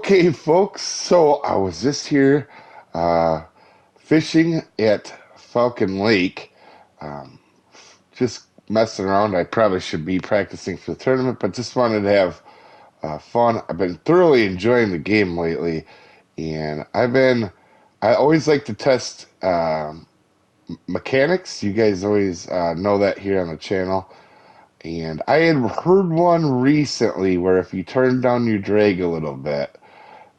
Okay, folks, so I was just here uh, fishing at Falcon Lake, um, just messing around. I probably should be practicing for the tournament, but just wanted to have fun. I've been thoroughly enjoying the game lately, and I always like to test mechanics. You guys always know that here on the channel. And I had heard one recently where if you turn down your drag a little bit,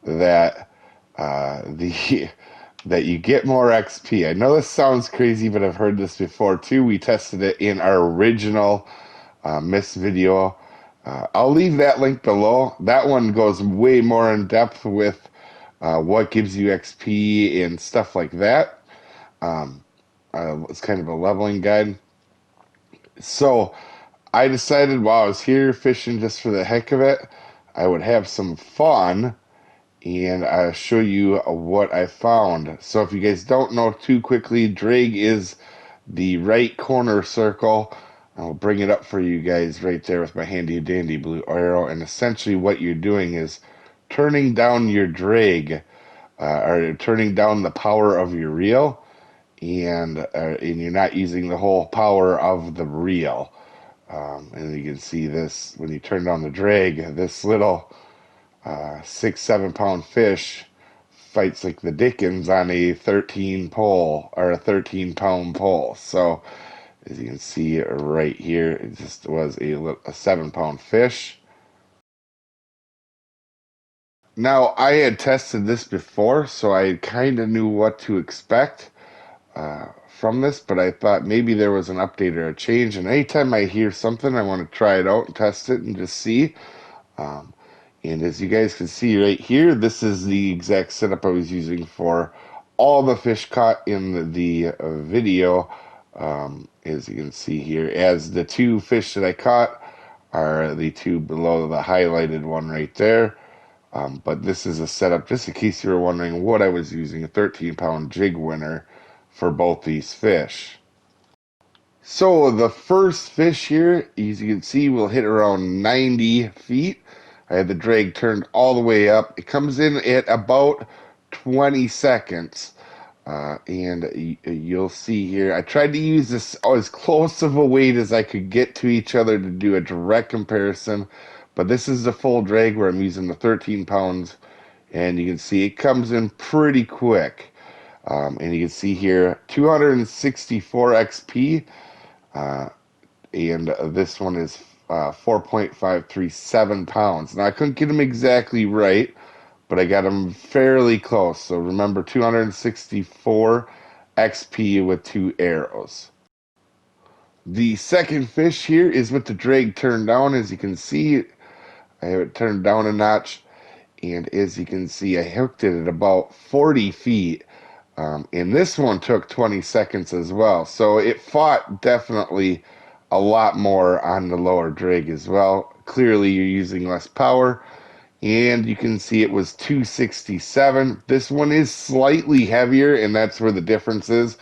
that the that you get more XP. I know this sounds crazy, but I've heard this before too. We tested it in our original Miss video. I'll leave that link below. That one goes way more in depth with what gives you XP and stuff like that. It's kind of a leveling guide. So I decided while I was here fishing just for the heck of it, I would have some fun and I'll show you what I found. So if you guys don't know too quickly, drag is the right corner circle. I'll bring it up for you guys right there with my handy dandy blue arrow. And essentially what you're doing is turning down your drag, or turning down the power of your reel, and you're not using the whole power of the reel. And you can see this when you turn down the drag, this little 6-7 pound fish fights like the Dickens on a 13 pole or a 13-pound pole. So as you can see right here, it just was a 7-pound fish. Now I had tested this before, so I kind of knew what to expect from this, but I thought maybe there was an update or a change. And anytime I hear something, I want to try it out and test it and just see. And as you guys can see right here, this is the exact setup I was using for all the fish caught in the video. As you can see here, as the two fish that I caught are the two below the highlighted one right there. But this is a setup, just in case you were wondering what I was using, a 13-pound jig winner for both these fish. So the first fish here, as you can see, will hit around 90 feet. I had the drag turned all the way up. It comes in at about 20 seconds. And you'll see here, I tried to use this as close of a weight as I could get to each other to do a direct comparison. But this is the full drag where I'm using the 13 pounds. And you can see it comes in pretty quick. And you can see here, 264 XP. And this one is 4.537 pounds. Now, I couldn't get them exactly right, but I got them fairly close. So remember, 264 XP with 2 arrows. The second fish here is with the drag turned down. As you can see, I have it turned down a notch. And as you can see, I hooked it at about 40 feet. And this one took 20 seconds as well. So it fought definitely a lot more on the lower drag as well. Clearly you're using less power. And you can see it was 267. This one is slightly heavier, and that's where the difference is.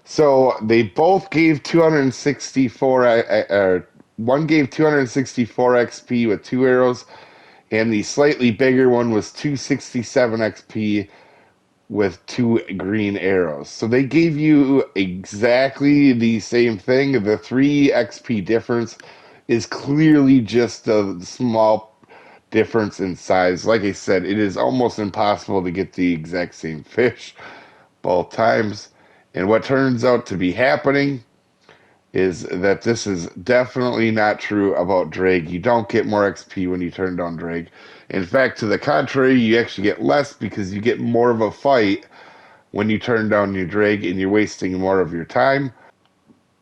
So they both gave 264, one gave 264 XP with 2 arrows, and the slightly bigger one was 267 XP with 2 green arrows. So they gave you exactly the same thing. The 3 XP difference is clearly just a small difference in size. Like I said, it is almost impossible to get the exact same fish both times. And what turns out to be happening is that this is definitely not true about drag. You don't get more XP when you turn down drag. In fact, to the contrary, you actually get less because you get more of a fight when you turn down your drag and you're wasting more of your time.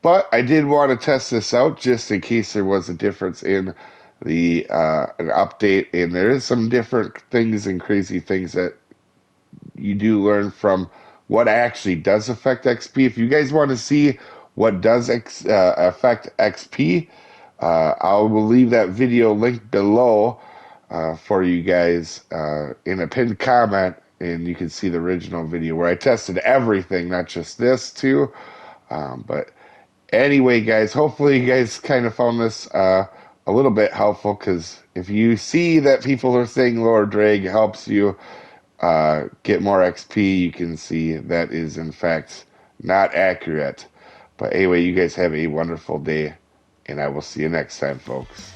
But I did want to test this out just in case there was a difference in the an update. And there is some different things and crazy things that you do learn from what actually does affect XP. If you guys want to see what does affect XP, I will leave that video linked below for you guys in a pinned comment, and you can see the original video where I tested everything, not just this too. But anyway, guys, hopefully you guys kind of found this a little bit helpful, because if you see that people are saying lower drag helps you get more XP, you can see that is in fact not accurate. But anyway, you guys have a wonderful day, and I will see you next time, folks.